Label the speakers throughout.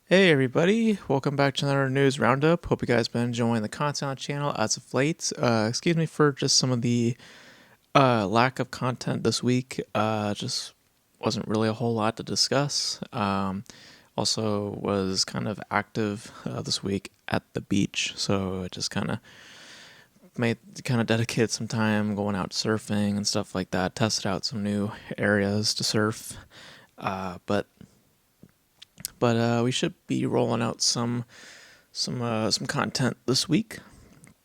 Speaker 1: Hey everybody, welcome back to another news roundup. Hope you guys been enjoying the content on the channel as of late. Excuse me for just some of the lack of content this week. Just wasn't really a whole lot to discuss. Also was kind of active this week at the beach, so it just kind of dedicated some time going out surfing and stuff like that. Tested out some new areas to surf, but we should be rolling out some content this week.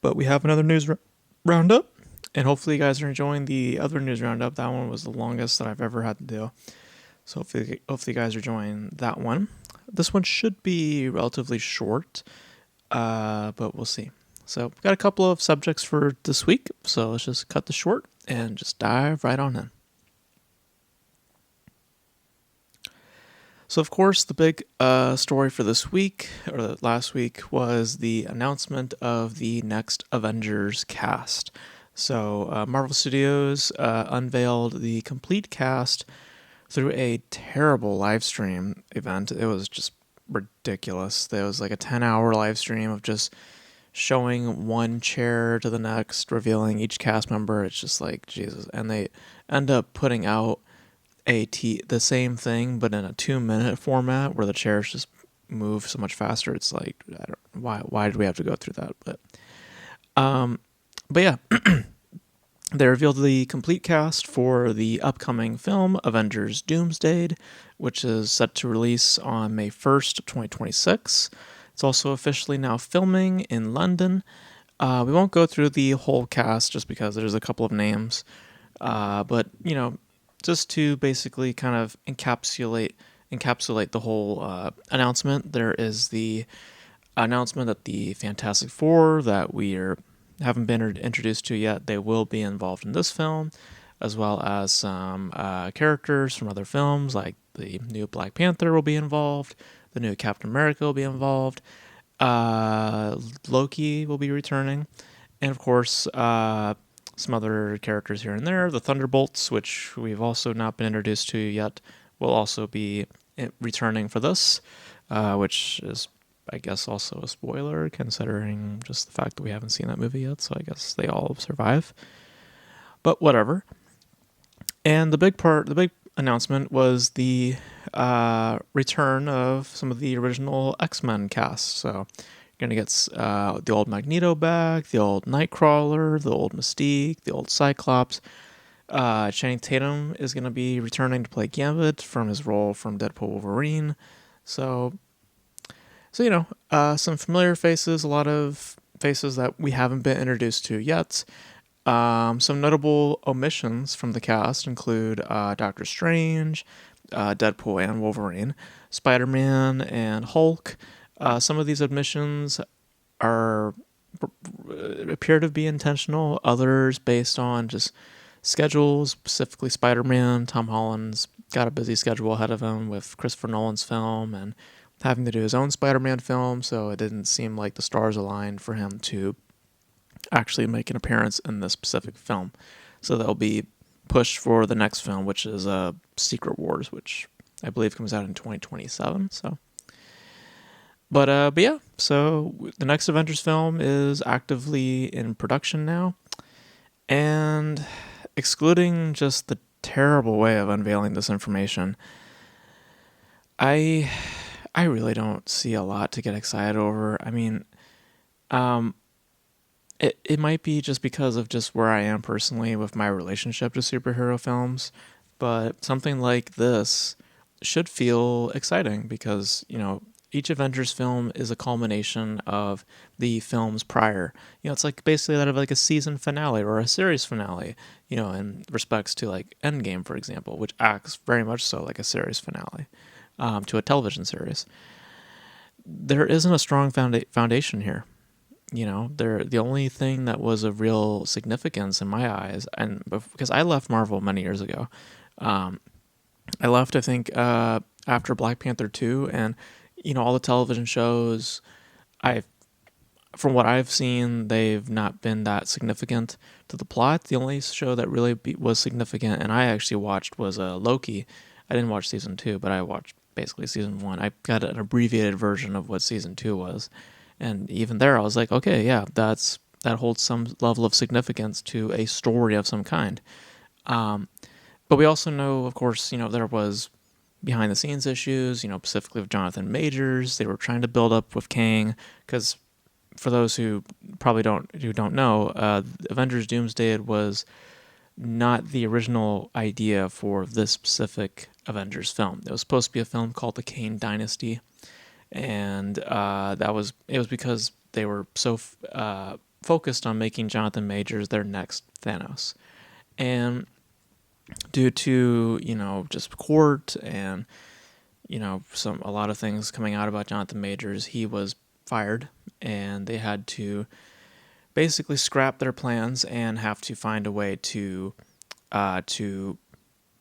Speaker 1: But we have another roundup, and hopefully you guys are enjoying the other news roundup. That one was the longest that I've ever had to do, so hopefully you guys are enjoying that one. This one should be relatively short, but we'll see. So we've got a couple of subjects for this week, so let's just cut this short and just dive right on in. So, of course, the big story for this week, or last week, was the announcement of the next Avengers cast. So, Marvel Studios unveiled the complete cast through a terrible live stream event. It was just ridiculous. There was like a 10-hour live stream of just showing one chair to the next, revealing each cast member. It's just like, Jesus. And they end up putting out the same thing but in a 2-minute format where the chairs just move so much faster. It's like, I don't, why did we have to go through that? But yeah, they revealed the complete cast for the upcoming film Avengers Doomsday, which is set to release on May 1st, 2026. It's also officially now filming in London. We won't go through the whole cast just because there's a couple of names, but just to basically kind of encapsulate the whole announcement, there is the announcement that the Fantastic Four that haven't been introduced to yet, they will be involved in this film, as well as some characters from other films, like the new Black Panther will be involved, the new Captain America will be involved, Loki will be returning, and of course, some other characters here and there. The Thunderbolts, which we've also not been introduced to yet, will also be returning for this, which is, I guess, also a spoiler considering just the fact that we haven't seen that movie yet, so I guess they all survive. But whatever. And the big announcement was the return of some of the original X-Men cast. So you're going to get the old Magneto back, the old Nightcrawler, the old Mystique, the old Cyclops. Channing Tatum is going to be returning to play Gambit from his role from Deadpool Wolverine. So some familiar faces, a lot of faces that we haven't been introduced to yet. Some notable omissions from the cast include Doctor Strange, Deadpool and Wolverine, Spider-Man, and Hulk. Some of these omissions appear to be intentional. Others based on just schedules. Specifically, Spider-Man. Tom Holland's got a busy schedule ahead of him with Christopher Nolan's film and having to do his own Spider-Man film, so it didn't seem like the stars aligned for him to actually make an appearance in this specific film. So they'll be pushed for the next film, which is Secret Wars, which I believe comes out in 2027. But yeah, so the next Avengers film is actively in production now, and excluding just the terrible way of unveiling this information, I really don't see a lot to get excited over. I mean, it might be just because of just where I am personally with my relationship to superhero films, but something like this should feel exciting because, each Avengers film is a culmination of the films prior. It's like basically that of like a season finale or a series finale, in respects to like Endgame, for example, which acts very much so like a series finale to a television series. There isn't a strong foundation here. The only thing that was of real significance in my eyes, and because I left Marvel many years ago, I left, I think, after Black Panther 2, and all the television shows, from what I've seen, they've not been that significant to the plot. The only show that really was significant, and I actually watched, was Loki. I didn't watch season 2, but I watched basically season 1. I got an abbreviated version of what season 2 was. And even there, I was like, okay, yeah, that holds some level of significance to a story of some kind. Um, but we also know, of course, there was behind the scenes issues, specifically with Jonathan Majors. They were trying to build up with Kang because for those who probably don't know, Avengers Doomsday was not the original idea for this specific Avengers film. It was supposed to be a film called The Kane Dynasty, and it was because they were so focused on making Jonathan Majors their next Thanos, and due to just court and a lot of things coming out about Jonathan Majors, he was fired, and they had to basically scrap their plans and have to find a way to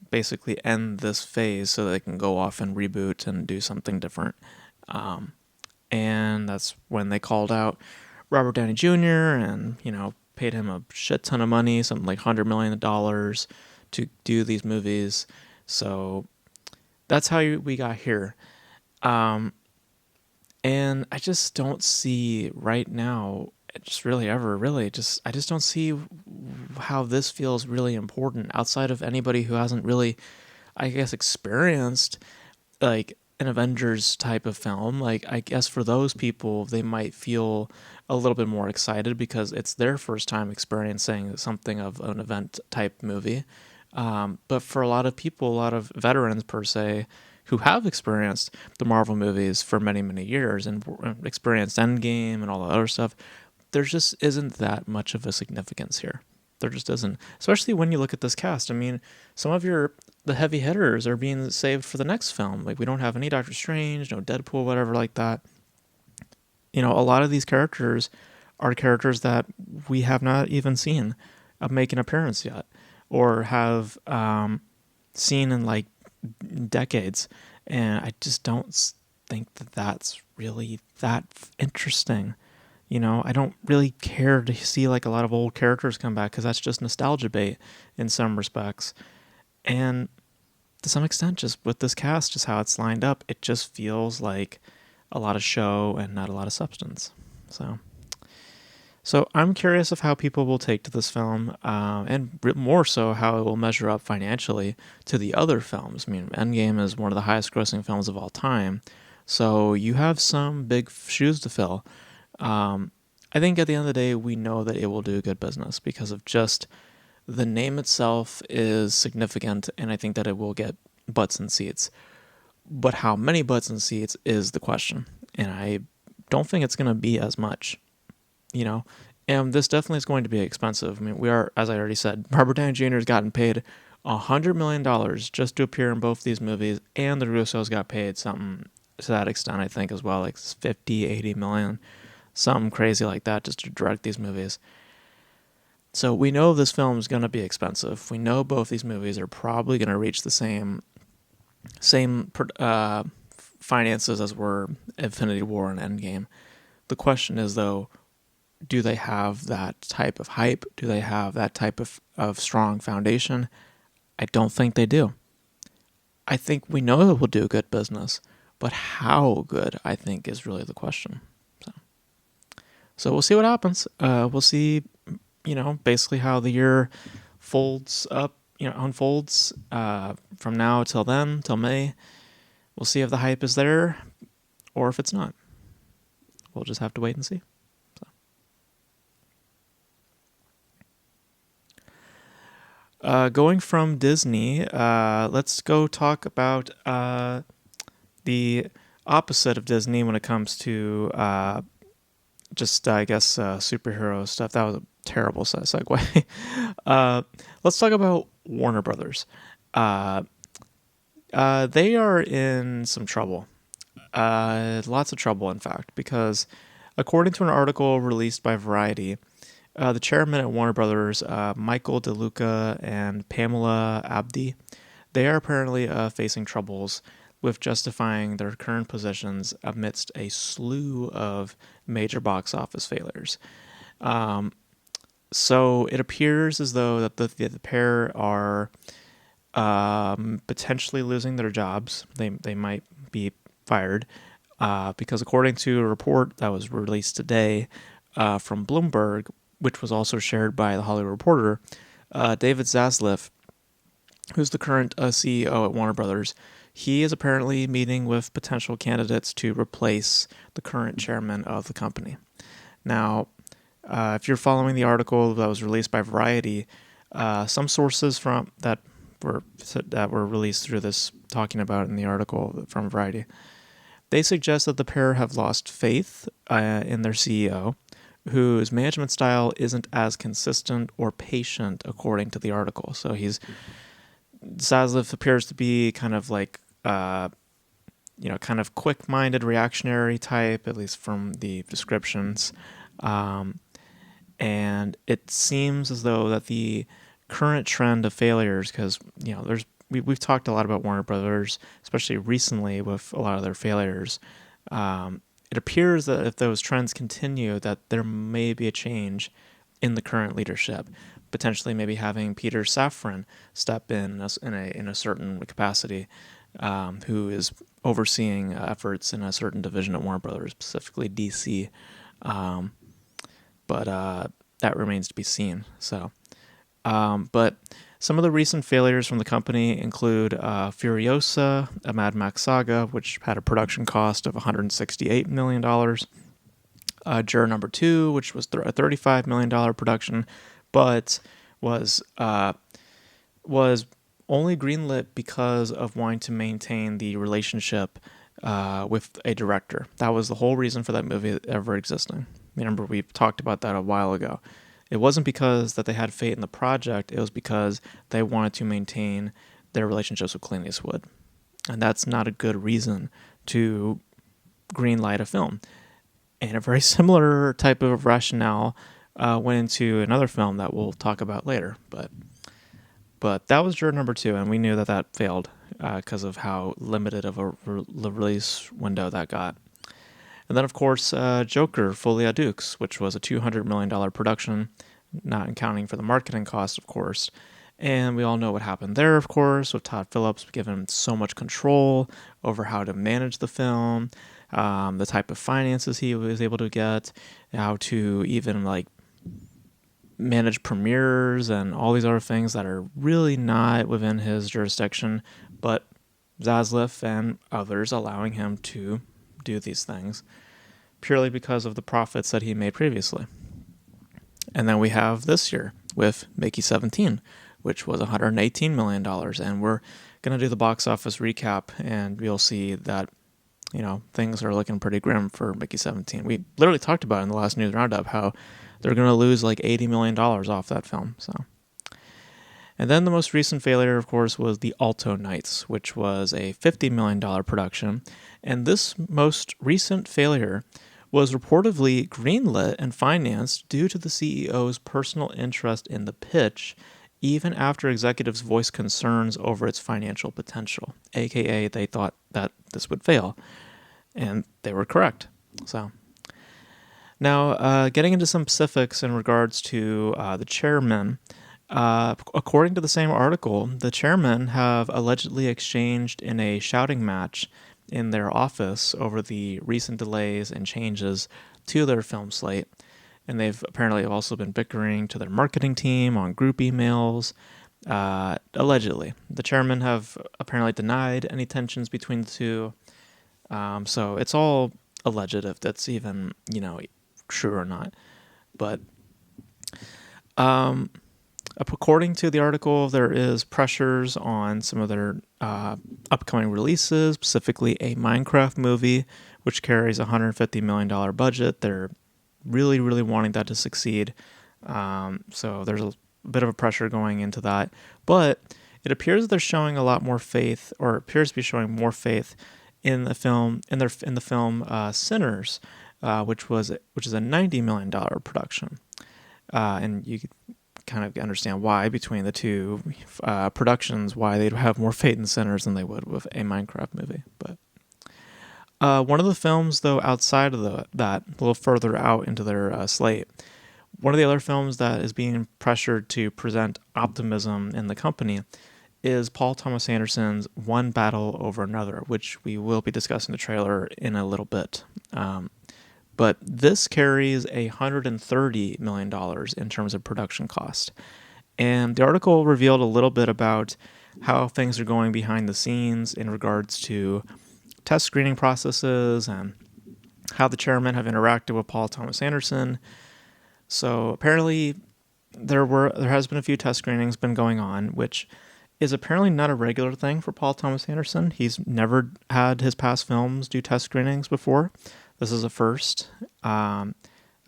Speaker 1: basically end this phase so they can go off and reboot and do something different. And that's when they called out Robert Downey Jr. and paid him a shit ton of money, something like $100 million, to do these movies. So that's how we got here. And I just don't see right now, just really ever, really, I just don't see how this feels really important outside of anybody who hasn't really, I guess, experienced like an Avengers type of film. Like, I guess for those people, they might feel a little bit more excited because it's their first time experiencing something of an event type movie. But for a lot of people, a lot of veterans per se, who have experienced the Marvel movies for many, many years and experienced Endgame and all the other stuff, there just isn't that much of a significance here. There just isn't. Especially when you look at this cast. I mean, some of the heavy hitters are being saved for the next film. Like, we don't have any Doctor Strange, no Deadpool, whatever like that. A lot of these characters are characters that we have not even seen make an appearance yet, or have seen in like decades, and I just don't think that that's really that interesting. I don't really care to see like a lot of old characters come back because that's just nostalgia bait in some respects. And to some extent, just with this cast, just how it's lined up, it just feels like a lot of show and not a lot of substance. So I'm curious of how people will take to this film, and more so how it will measure up financially to the other films. I mean, Endgame is one of the highest grossing films of all time, so you have some big shoes to fill. I think at the end of the day, we know that it will do good business because of just the name itself is significant, and I think that it will get butts and seats. But how many butts and seats is the question, and I don't think it's going to be as much. And this definitely is going to be expensive. I mean, we are, as I already said, Robert Downey Jr. has gotten paid $100 million just to appear in both these movies, and the Russos got paid something to that extent, I think, as well, like 50, 80 million, something crazy like that, just to direct these movies. So we know this film is going to be expensive. We know both these movies are probably going to reach the same finances as were Infinity War and Endgame. The question is, though, do they have that type of hype? Do they have that type of strong foundation? I don't think they do. I think we know it will do good business, but how good, I think, is really the question. So we'll see what happens. We'll see, basically how the year unfolds from now till then, till May. We'll see if the hype is there or if it's not. We'll just have to wait and see. Going from Disney, let's go talk about the opposite of Disney when it comes to superhero stuff. That was a terrible segue. Let's talk about Warner Brothers. They are in some trouble. Lots of trouble, in fact, because according to an article released by Variety, the chairman at Warner Brothers, Michael DeLuca and Pamela Abdi, they are apparently facing troubles with justifying their current positions amidst a slew of major box office failures. So it appears as though that the pair are potentially losing their jobs. They might be fired because according to a report that was released today from Bloomberg, which was also shared by the Hollywood Reporter, David Zaslav, who's the current CEO at Warner Brothers, he is apparently meeting with potential candidates to replace the current chairman of the company. Now, if you're following the article that was released by Variety, some sources that were released through this, talking about in the article from Variety, they suggest that the pair have lost faith in their CEO, whose management style isn't as consistent or patient, according to the article. So Zaslav appears to be kind of like, kind of quick-minded, reactionary type, at least from the descriptions. And it seems as though that the current trend of failures, because we've talked a lot about Warner Brothers, especially recently with a lot of their failures. It appears that if those trends continue, that there may be a change in the current leadership, potentially maybe having Peter Safran step in a certain capacity, who is overseeing efforts in a certain division at Warner Brothers, specifically DC. But that remains to be seen. So, but some of the recent failures from the company include Furiosa, a Mad Max saga, which had a production cost of $168 million. Juror Number 2, which was a $35 million production, but was only greenlit because of wanting to maintain the relationship with a director. That was the whole reason for that movie ever existing. Remember, we talked about that a while ago. It wasn't because that they had faith in the project. It was because they wanted to maintain their relationships with Clint Eastwood. And that's not a good reason to greenlight a film. And a very similar type of rationale went into another film that we'll talk about later. But that was Juror Number 2, and we knew that failed because of how limited of a release window that got. And then, of course, Joker, Folie à Deux, which was a $200 million production, not accounting for the marketing cost, of course. And we all know what happened there, of course, with Todd Phillips given so much control over how to manage the film, the type of finances he was able to get, how to even manage premieres and all these other things that are really not within his jurisdiction, but Zaslav and others allowing him to do these things purely because of the profits that he made previously. And then we have this year with Mickey 17, which was $118 million. And we're going to do the box office recap, and you'll see that, things are looking pretty grim for Mickey 17. We literally talked about in the last news roundup how they're going to lose like $80 million off that film. So, and then the most recent failure, of course, was The Alto Nights, which was a $50 million production. And this most recent failure was reportedly greenlit and financed due to the CEO's personal interest in the pitch, even after executives voiced concerns over its financial potential, aka they thought that this would fail. And they were correct. So, now getting into some specifics in regards to the chairman. According to the same article, the chairmen have allegedly exchanged in a shouting match in their office over the recent delays and changes to their film slate. And they've apparently also been bickering to their marketing team on group emails. Allegedly. The chairmen have apparently denied any tensions between the two. So it's all alleged, if that's even, true or not. But according to the article, there is pressures on some of their upcoming releases, specifically a Minecraft movie, which carries a $150 million budget. They're really, really wanting that to succeed. So there's a bit of a pressure going into that. But it appears they're showing a lot more faith, or appears to be showing more faith in the film, in the film Sinners, which is a $90 million production. And you could kind of understand why between the two productions, why they'd have more faith in Sinners than they would with a Minecraft movie. But one of the films, though, outside of that, a little further out into their slate, one of the other films that is being pressured to present optimism in the company is Paul Thomas Anderson's One Battle Over Another, which we will be discussing the trailer in a little bit. But this carries $130 million in terms of production cost. And the article revealed a little bit about how things are going behind the scenes in regards to test screening processes and how the chairmen have interacted with Paul Thomas Anderson. So apparently there has been a few test screenings been going on, which is apparently not a regular thing for Paul Thomas Anderson. He's never had his past films do test screenings before. This is a first. I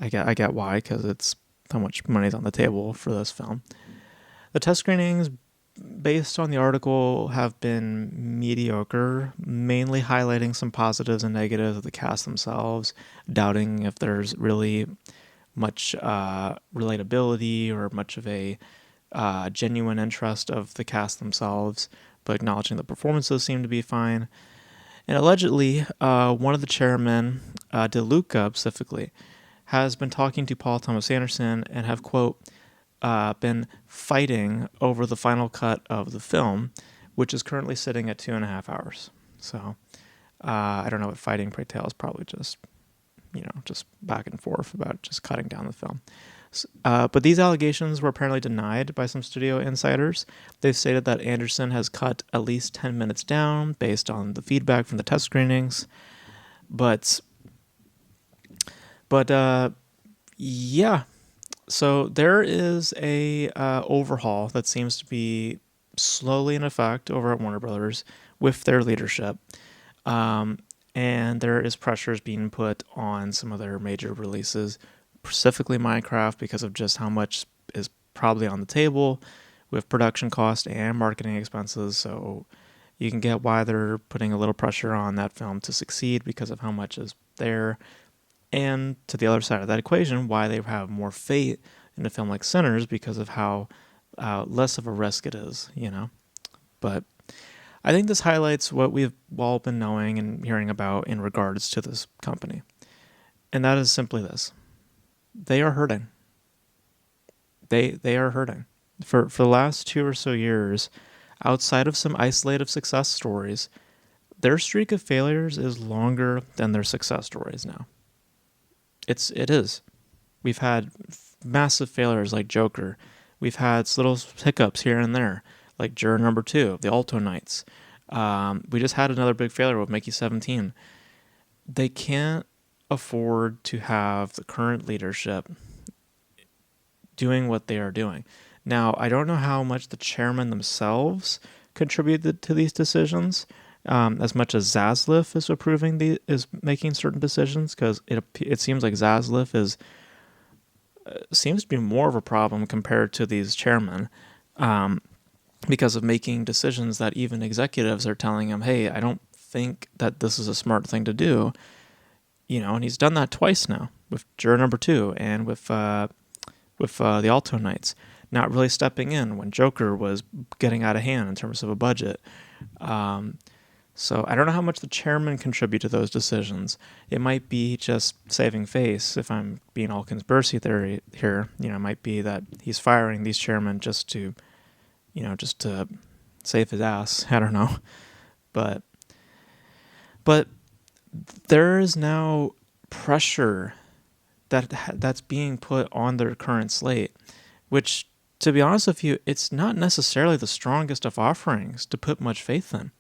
Speaker 1: get why, because it's how much money's on the table for this film. The test screenings, based on the article, have been mediocre, mainly highlighting some positives and negatives of the cast themselves, doubting if there's really much relatability or much of a genuine interest of the cast themselves, but acknowledging the performances seem to be fine. And allegedly, one of the chairmen, DeLuca specifically, has been talking to Paul Thomas Anderson and have, quote, been fighting over the final cut of the film, which is currently sitting at 2.5 hours. So I don't know what fighting entails, probably just back and forth about just cutting down the film. But these allegations were apparently denied by some studio insiders. They've stated that Anderson has cut at least 10 minutes down based on the feedback from the test screenings. But yeah. So there is a overhaul that seems to be slowly in effect over at Warner Brothers with their leadership. And there is pressures being put on some of their major releases, specifically Minecraft, because of just how much is probably on the table with production cost and marketing expenses. So you can get why they're putting a little pressure on that film to succeed because of how much is there. And to the other side of that equation, why they have more faith in a film like Sinners because of how less of a risk it is, But I think this highlights what we've all been knowing and hearing about in regards to this company. And that is simply this. They are hurting. They are hurting. For the last 2 or so years, outside of some isolated success stories, their streak of failures is longer than their success stories now. It is. We've had massive failures like Joker. We've had little hiccups here and there, like Juror Number 2, The Alto Knights. We just had another big failure with Mickey 17. They can't afford to have the current leadership doing what they are doing. Now, I don't know how much the chairmen themselves contributed to these decisions, as much as Zaslav is making certain decisions, because it seems like Zaslav seems to be more of a problem compared to these chairmen, because of making decisions that even executives are telling him, hey, I don't think that this is a smart thing to do, and he's done that twice now with Juror Number 2 and with the Alto Knights, not really stepping in when Joker was getting out of hand in terms of a budget. So I don't know how much the chairman contribute to those decisions. It might be just saving face. If I'm being all conspiracy theory here, it might be that he's firing these chairmen just to save his ass. I don't know, but there is now pressure that's being put on their current slate, which, to be honest with you, it's not necessarily the strongest of offerings to put much faith in.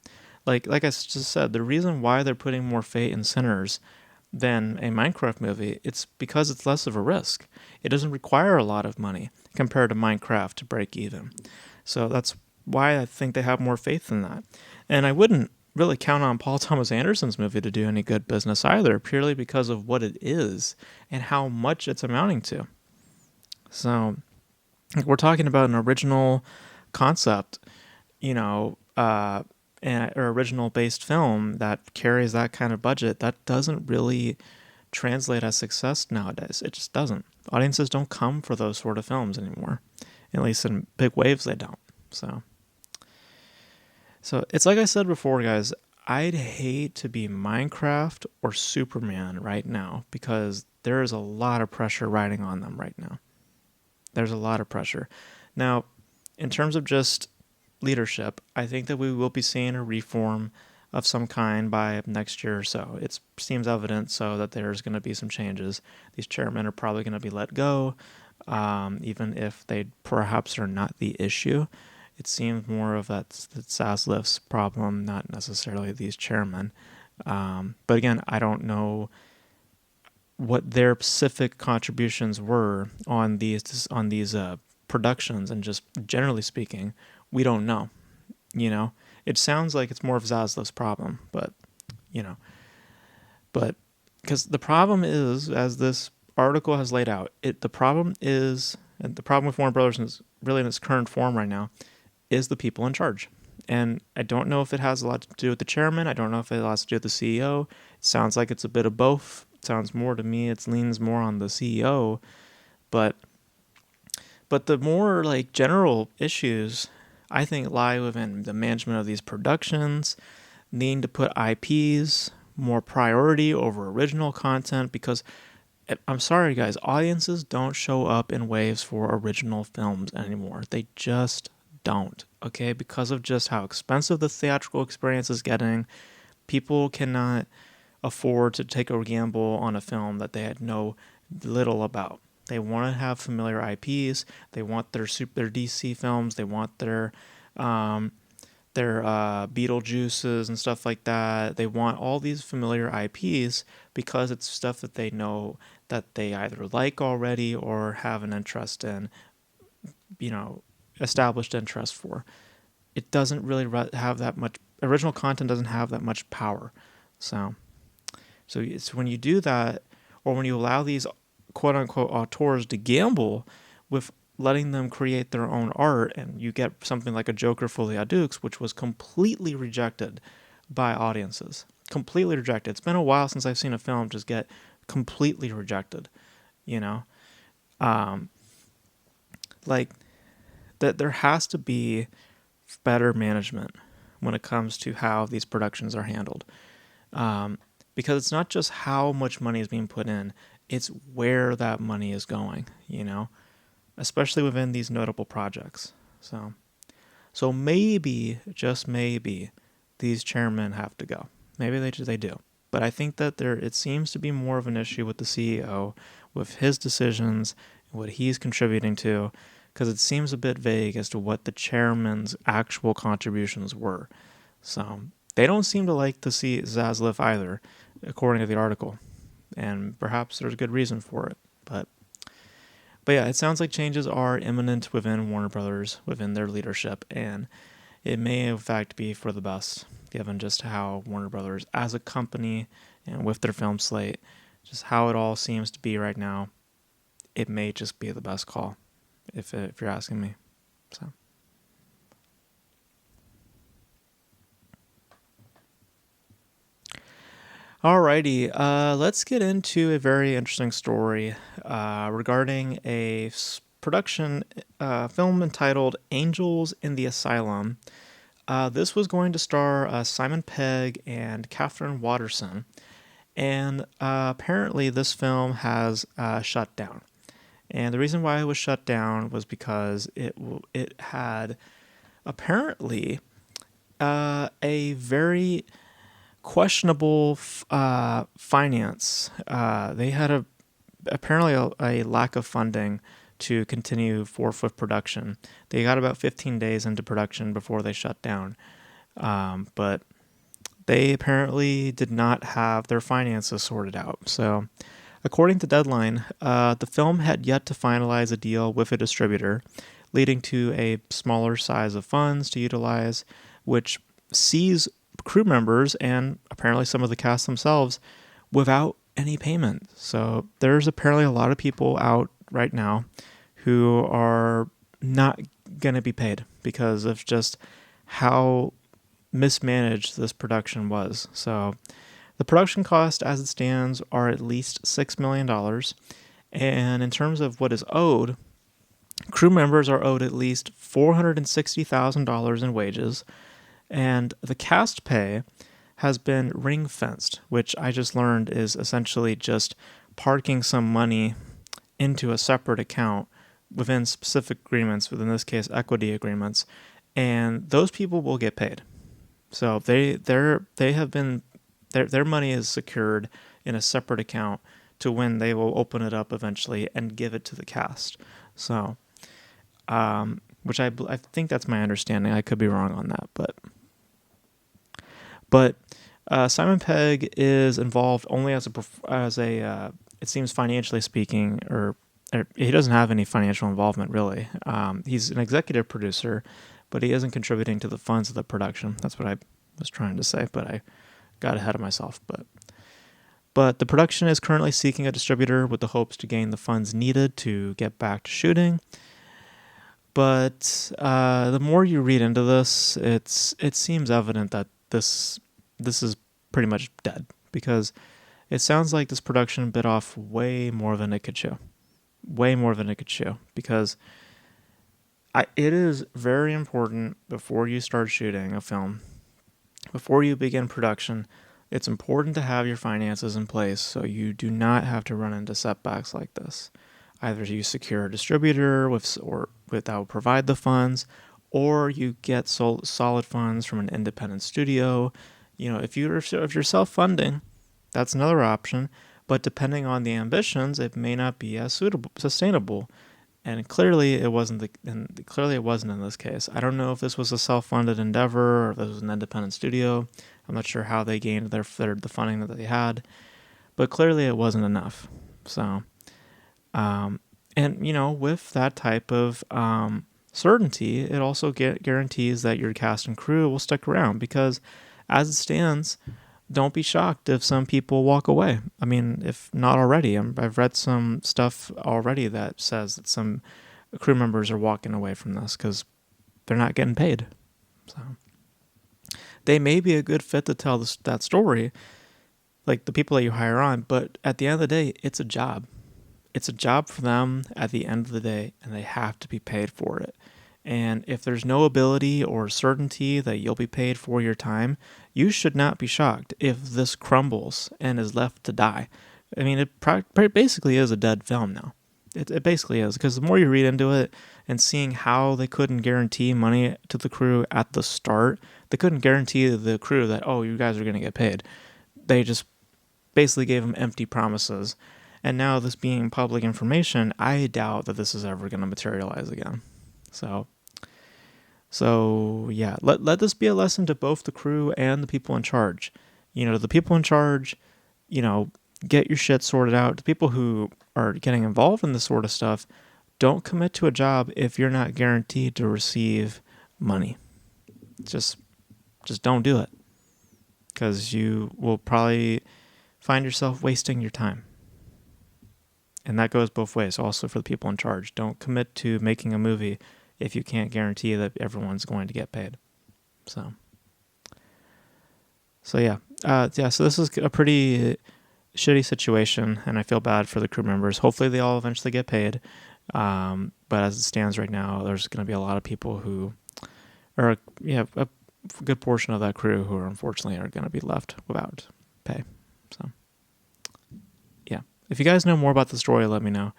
Speaker 1: Like I just said, the reason why they're putting more faith in Sinners than a Minecraft movie, it's because it's less of a risk. It doesn't require a lot of money compared to Minecraft to break even. So that's why I think they have more faith in that. And I wouldn't really count on Paul Thomas Anderson's movie to do any good business either, purely because of what it is and how much it's amounting to. So we're talking about an original concept, or original based film that carries that kind of budget. That doesn't really translate as success nowadays. It just doesn't. Audiences don't come for those sort of films anymore. At least in big waves, they don't. So it's like I said before, guys, I'd hate to be Minecraft or Superman right now because there is a lot of pressure riding on them right now. There's a lot of pressure. Now, in terms of just leadership, I think that we will be seeing a reform of some kind by next year or so. It seems evident so that there's going to be some changes. These chairmen are probably going to be let go, even if they perhaps are not the issue. It seems more of that's Saslift's problem, not necessarily these chairmen. But again, I don't know what their specific contributions were on these productions, and just generally speaking, we don't know. It sounds like it's more of Zaslav's problem, but you know, but because the problem is, as this article has laid out, the problem with Warner Brothers is really in its current form right now is the people in charge. And I don't know if it has a lot to do with the chairman. I don't know if it has a lot to do with the CEO. It sounds like it's a bit of both. It sounds more to me, it leans more on the CEO. But the more like general issues, I think, lie within the management of these productions, needing to put IPs more priority over original content, because I'm sorry guys, audiences don't show up in waves for original films anymore. They just don't, okay? Because of just how expensive the theatrical experience is getting, people cannot afford to take a gamble on a film that they had know little about. They want to have familiar IPs. They want their DC films. They want their Beetlejuices and stuff like that. They want all these familiar IPs because it's stuff that they know that they either like already or have an interest in, established interest for. It doesn't really have that much, original content doesn't have that much power. So it's when you do that, or when you allow these quote unquote auteurs to gamble with letting them create their own art, and you get something like a Joker Folie à Deux, which was completely rejected by audiences. Completely rejected. It's been a while since I've seen a film just get completely rejected, like that. There has to be better management when it comes to how these productions are handled, because it's not just how much money is being put in, it's where that money is going, especially within these notable projects. So maybe, just maybe, these chairmen have to go. Maybe they do. But I think that it seems to be more of an issue with the CEO, with his decisions, what he's contributing to, because it seems a bit vague as to what the chairman's actual contributions were. So they don't seem to like to see Zaslav either, according to the article. And perhaps there's a good reason for it. But yeah, it sounds like changes are imminent within Warner Brothers, within their leadership, and it may in fact be for the best, given just how Warner Brothers as a company and with their film slate, just how it all seems to be right now. It may just be the best call, if you're asking me. So. Alrighty, let's get into a very interesting story regarding a production film entitled Angels in the Asylum. This was going to star Simon Pegg and Catherine Watterson, and apparently this film has shut down. And the reason why it was shut down was because it had apparently a very questionable finance. They had apparently a lack of funding to continue with production. They got about 15 days into production before they shut down. But they apparently did not have their finances sorted out. So, according to Deadline, the film had yet to finalize a deal with a distributor, leading to a smaller size of funds to utilize, which sees crew members and apparently some of the cast themselves without any payment. So there's apparently a lot of people out right now who are not going to be paid because of just how mismanaged this production was. So the production cost as it stands are at least $6 million. And in terms of what is owed, crew members are owed at least $460,000 in wages. And the cast pay has been ring-fenced, which I just learned is essentially just parking some money into a separate account within specific agreements, within this case equity agreements, and those people will get paid. So their money is secured in a separate account to when they will open it up eventually and give it to the cast. So, which I think that's my understanding. I could be wrong on that, but Simon Pegg is involved only as a it seems financially speaking, or he doesn't have any financial involvement really. He's an executive producer, but he isn't contributing to the funds of the production. That's what I was trying to say, but I got ahead of myself. But the production is currently seeking a distributor with the hopes to gain the funds needed to get back to shooting. But the more you read into this, it seems evident that this is pretty much dead, because it sounds like this production bit off way more than it could chew. Way more than it could chew. Because it is very important before you start shooting a film, before you begin production, it's important to have your finances in place so you do not have to run into setbacks like this. Either you secure a distributor that will provide the funds, or you get solid funds from an independent studio. If you're self-funding, that's another option. But depending on the ambitions, it may not be as sustainable. And clearly it wasn't in this case. I don't know if this was a self-funded endeavor or if this was an independent studio. I'm not sure how they gained the funding that they had, but clearly it wasn't enough. So, with that type of certainty, it also guarantees that your cast and crew will stick around, because as it stands, don't be shocked if some people walk away. I mean, if not already. I've read some stuff already that says that some crew members are walking away from this because they're not getting paid. So they may be a good fit to tell that story, like the people that you hire on, but at the end of the day, it's a job. It's a job for them at the end of the day, and they have to be paid for it. And if there's no ability or certainty that you'll be paid for your time, you should not be shocked if this crumbles and is left to die. I mean, it basically is a dead film now. It basically is, because the more you read into it and seeing how they couldn't guarantee money to the crew at the start, they couldn't guarantee the crew that, oh, you guys are going to get paid. They just basically gave them empty promises. And now this being public information, I doubt that this is ever going to materialize again. So yeah, let this be a lesson to both the crew and the people in charge. The people in charge, get your shit sorted out. The people who are getting involved in this sort of stuff, don't commit to a job if you're not guaranteed to receive money. Just don't do it, because you will probably find yourself wasting your time. And that goes both ways, also for the people in charge. Don't commit to making a movie if you can't guarantee that everyone's going to get paid. So yeah. So this is a pretty shitty situation, and I feel bad for the crew members. Hopefully they all eventually get paid. But as it stands right now, there's going to be a lot of people who are, a good portion of that crew who are unfortunately are going to be left without pay. So yeah. If you guys know more about the story, let me know,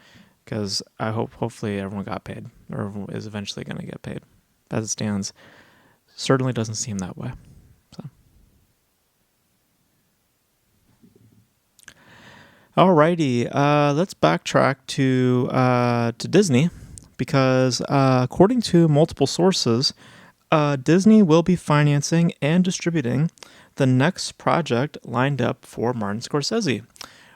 Speaker 1: because I hopefully everyone got paid, or is eventually going to get paid. As it stands, certainly doesn't seem that way. So, alrighty, let's backtrack to Disney, because according to multiple sources, Disney will be financing and distributing the next project lined up for Martin Scorsese,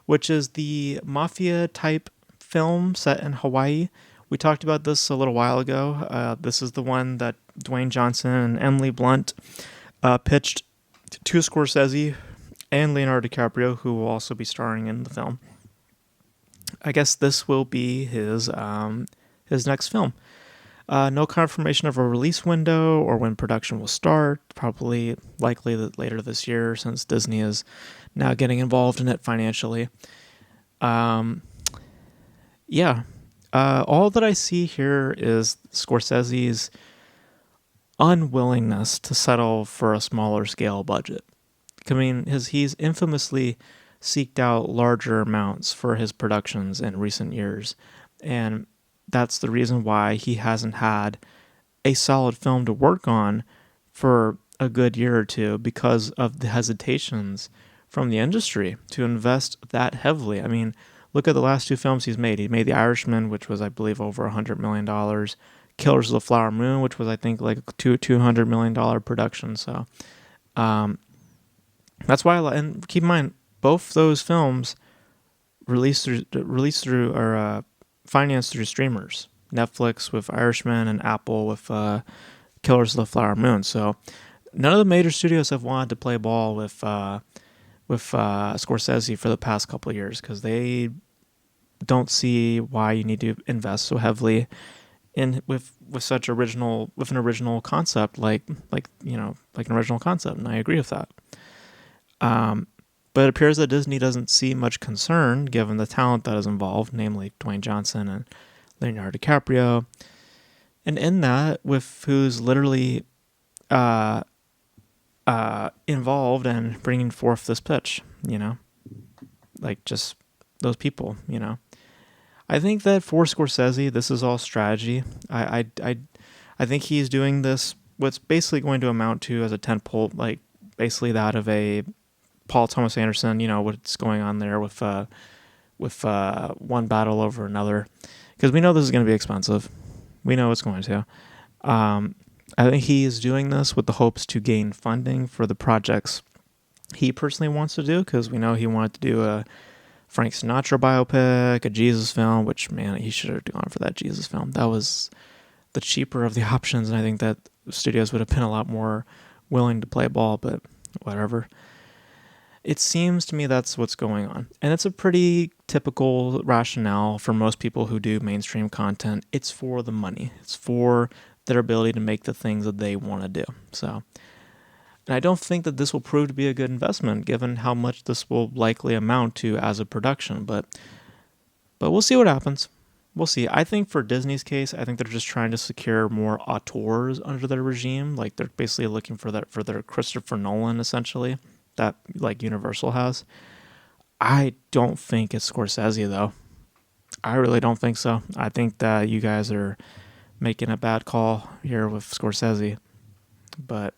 Speaker 1: which is the mafia-type film set in Hawaii. We talked about this a little while ago. This is the one that Dwayne Johnson and Emily Blunt pitched to Scorsese and Leonardo DiCaprio, who will also be starring in the film. I guess this will be his next film. No confirmation of a release window or when production will start. Probably likely later this year, since Disney is now getting involved in it financially. All that I see here is Scorsese's unwillingness to settle for a smaller scale budget. I mean, he's infamously seeked out larger amounts for his productions in recent years, and that's the reason why he hasn't had a solid film to work on for a good year or two because of the hesitations from the industry to invest that heavily. I mean, look at the last two films he's made. He made The Irishman, which was, I believe, over $100 million. Killers of the Flower Moon, which was, I think, like a $200 million production. So that's why. And keep in mind, both those films released through or financed through streamers. Netflix with Irishman and Apple with Killers of the Flower Moon. So none of the major studios have wanted to play ball with Scorsese for the past couple of years because they don't see why you need to invest so heavily in with an original concept like an original concept, and I agree with that. But it appears that Disney doesn't see much concern given the talent that is involved, namely Dwayne Johnson and Leonardo DiCaprio, and in that, with who's literally involved in bringing forth this pitch, like just those people, I think that for Scorsese, this is all strategy. I think he's doing this, what's basically going to amount to as a tentpole, like basically that of a Paul Thomas Anderson, what's going on there with one battle over another, because we know this is going to be expensive. We know it's going to. I think he is doing this with the hopes to gain funding for the projects he personally wants to do, because we know he wanted to do a Frank Sinatra biopic, a Jesus film, which, man, he should have gone for that Jesus film. That was the cheaper of the options, and I think that studios would have been a lot more willing to play ball, but whatever. It seems to me that's what's going on. And it's a pretty typical rationale for most people who do mainstream content. It's for the money. It's for their ability to make the things that they want to do. So, and I don't think that this will prove to be a good investment given how much this will likely amount to as a production. But we'll see what happens. We'll see. I think for Disney's case, I think they're just trying to secure more auteurs under their regime. Like they're basically looking for that for their Christopher Nolan, essentially, that like Universal has. I don't think it's Scorsese though. I really don't think so. I think that you guys are making a bad call here with Scorsese. But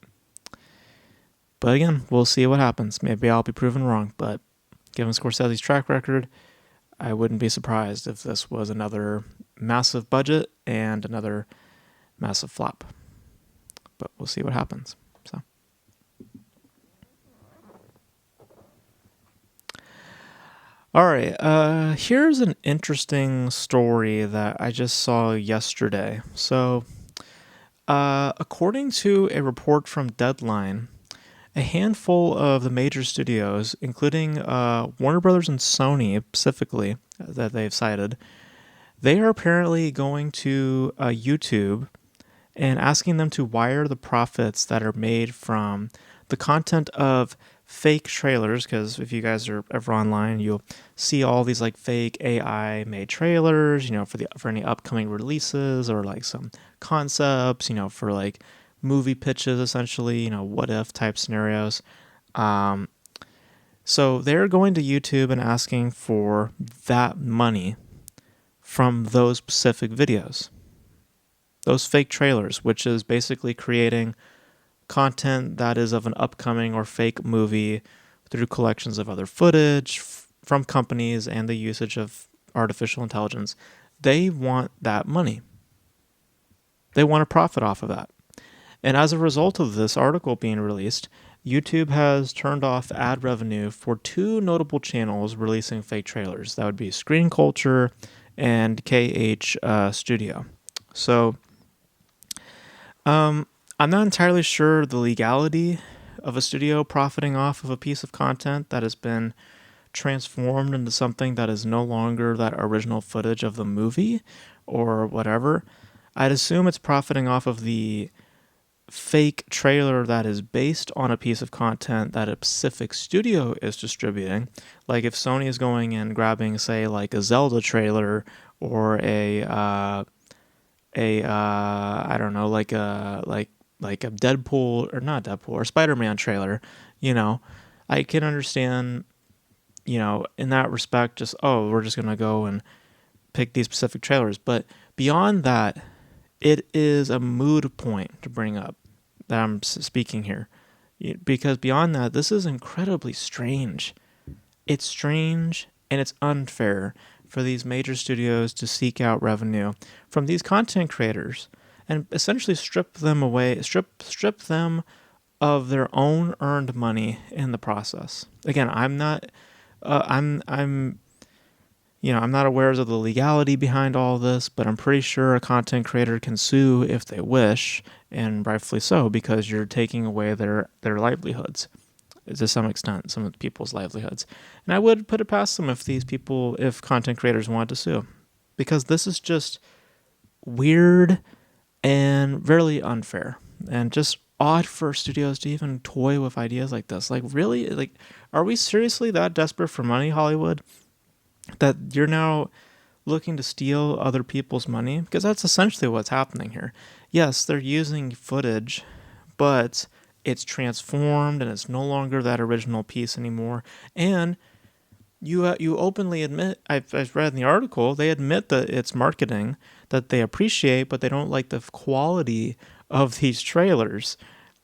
Speaker 1: again, we'll see what happens. Maybe I'll be proven wrong, but given Scorsese's track record, I wouldn't be surprised if this was another massive budget and another massive flop. But we'll see what happens. So, all right. Here's an interesting story that I just saw yesterday. So, according to a report from Deadline, a handful of the major studios, including Warner Brothers and Sony specifically, that they've cited, they are apparently going to YouTube and asking them to wire the profits that are made from the content of fake trailers, because if you guys are ever online, you'll see all these like fake AI made trailers, for any upcoming releases or like some concepts, for like movie pitches, essentially, what if type scenarios. So they're going to YouTube and asking for that money from those specific videos, those fake trailers, which is basically creating content that is of an upcoming or fake movie through collections of other footage from companies and the usage of artificial intelligence. They want that money. They want to profit off of that. And as a result of this article being released, YouTube has turned off ad revenue for two notable channels releasing fake trailers. That would be Screen Culture and KH Studio. So, I'm not entirely sure the legality of a studio profiting off of a piece of content that has been transformed into something that is no longer that original footage of the movie or whatever. I'd assume it's profiting off of the fake trailer that is based on a piece of content that a specific studio is distributing. Like if Sony is going and grabbing, say, like a Zelda trailer or I don't know, like a Deadpool or not Deadpool or Spider-Man trailer, I can understand, in that respect, just, we're just going to go and pick these specific trailers. But beyond that, it is a mood point to bring up that I'm speaking here. Because beyond that, this is incredibly strange. It's strange and it's unfair for these major studios to seek out revenue from these content creators and essentially strip them away, strip them of their own earned money in the process. Again, I'm I'm not aware of the legality behind all this, but I'm pretty sure a content creator can sue if they wish, and rightfully so, because you're taking away their livelihoods to some extent, some of the people's livelihoods. And I would put it past them if content creators wanted to sue, because this is just weird and very unfair and just odd for studios to even toy with ideas like this. Like, really? Like, are we seriously that desperate for money, Hollywood? That you're now looking to steal other people's money? Because that's essentially what's happening here. Yes, they're using footage, but it's transformed and it's no longer that original piece anymore. And you openly admit, I've read in the article, they admit that it's marketing that they appreciate, but they don't like the quality of these trailers.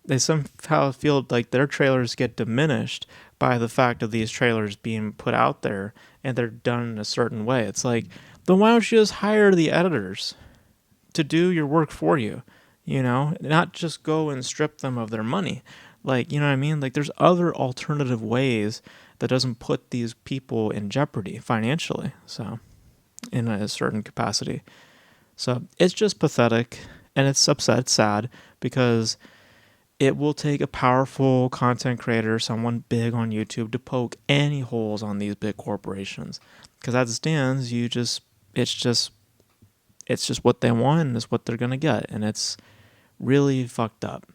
Speaker 1: They somehow feel like their trailers get diminished by the fact of these trailers being put out there and they're done in a certain way. It's like, then why don't you just hire the editors to do your work for you? Not just go and strip them of their money. Like, you know what I mean? Like, there's other alternative ways that doesn't put these people in jeopardy financially. So, in a certain capacity. So, it's just pathetic and it's sad because it will take a powerful content creator, someone big on YouTube, to poke any holes on these big corporations. Because as it stands, it's just what they want and it's what they're gonna get, and it's really fucked up,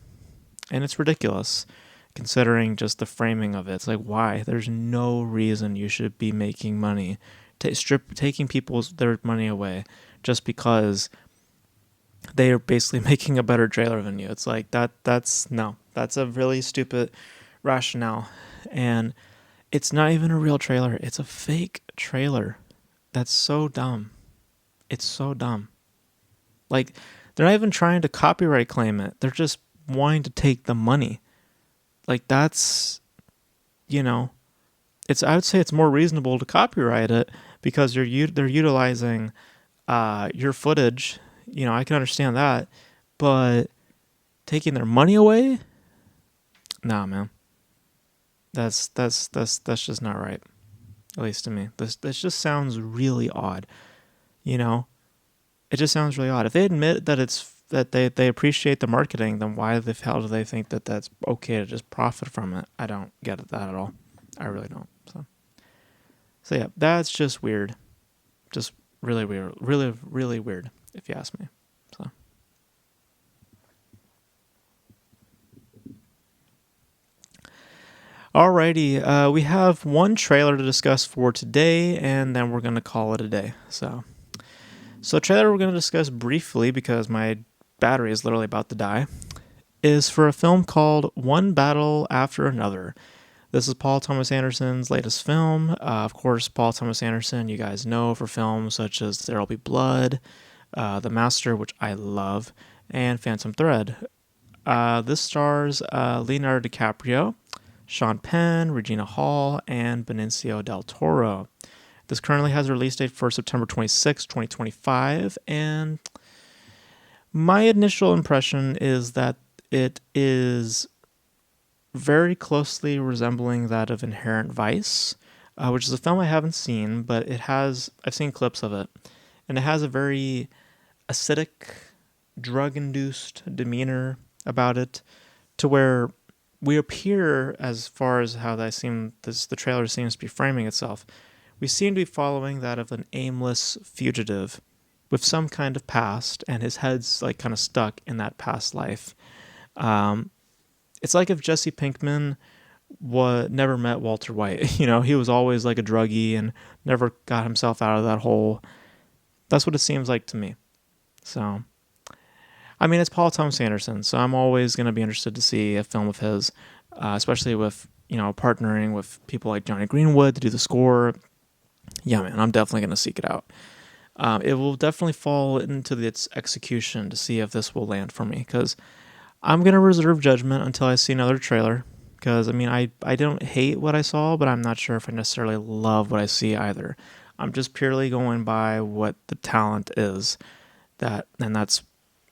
Speaker 1: and it's ridiculous considering just the framing of it. It's like, why? There's no reason you should be making money, taking their money away just because they are basically making a better trailer than you. It's like that's a really stupid rationale. And it's not even a real trailer. It's a fake trailer. That's so dumb. It's so dumb. Like, they're not even trying to copyright claim it. They're just wanting to take the money. Like, that's, I would say it's more reasonable to copyright it because they're utilizing your footage. I can understand that, but taking their money away? Nah, man. That's just not right. At least to me. This just sounds really odd. It just sounds really odd. If they admit that they appreciate the marketing, then why the hell do they think that that's okay to just profit from it? I don't get that at all. I really don't. So yeah, that's just weird. Just really weird. Really, really weird, if you ask me. So. Alrighty, we have one trailer to discuss for today, and then we're going to call it a day. So the trailer we're going to discuss briefly, because my battery is literally about to die, is for a film called One Battle After Another. This is Paul Thomas Anderson's latest film. Of course, Paul Thomas Anderson, you guys know for films such as There'll Be Blood, The Master, which I love, and Phantom Thread. This stars Leonardo DiCaprio, Sean Penn, Regina Hall, and Benicio del Toro. This currently has a release date for September 26, 2025, and my initial impression is that it is very closely resembling that of Inherent Vice, which is a film I haven't seen, but I've seen clips of it, and it has a very acidic, drug-induced demeanor about it, to where we appear, as far as how the trailer seems to be framing itself, we seem to be following that of an aimless fugitive with some kind of past, and his head's like kind of stuck in that past life. It's like if Jesse Pinkman never met Walter White. He was always like a druggie and never got himself out of that hole. That's what it seems like to me. So, I mean, it's Paul Thomas Anderson, so I'm always going to be interested to see a film of his, especially with, partnering with people like Johnny Greenwood to do the score. Yeah, man, I'm definitely going to seek it out. It will definitely fall into its execution to see if this will land for me, because I'm going to reserve judgment until I see another trailer. Because, I mean, I don't hate what I saw, but I'm not sure if I necessarily love what I see either. I'm just purely going by what the talent is, and that's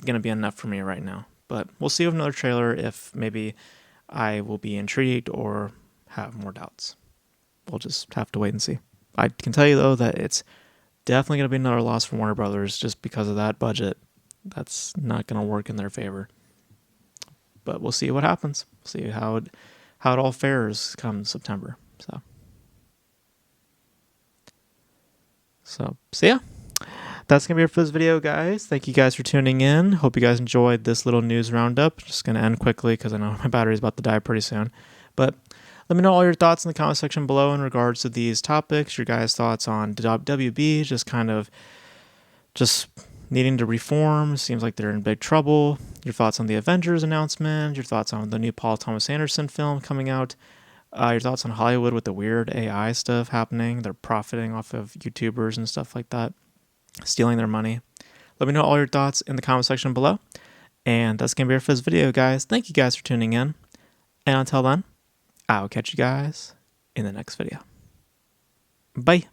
Speaker 1: going to be enough for me right now. But we'll see with another trailer if maybe I will be intrigued or have more doubts. We'll just have to wait and see. I can tell you, though, that it's definitely going to be another loss for Warner Brothers just because of that budget. That's not going to work in their favor. But we'll see what happens. See how it all fares come September. So yeah. That's going to be it for this video, guys. Thank you guys for tuning in. Hope you guys enjoyed this little news roundup. Just going to end quickly because I know my battery's about to die pretty soon. But let me know all your thoughts in the comment section below in regards to these topics. Your guys' thoughts on WB, just needing to reform. Seems like they're in big trouble. Your thoughts on the Avengers announcement. Your thoughts on the new Paul Thomas Anderson film coming out. Your thoughts on Hollywood with the weird AI stuff happening. They're profiting off of YouTubers and stuff like that, stealing their money. Let me know all your thoughts in the comment section below. And that's going to be it for this video, guys. Thank you guys for tuning in. And until then, I'll catch you guys in the next video. Bye.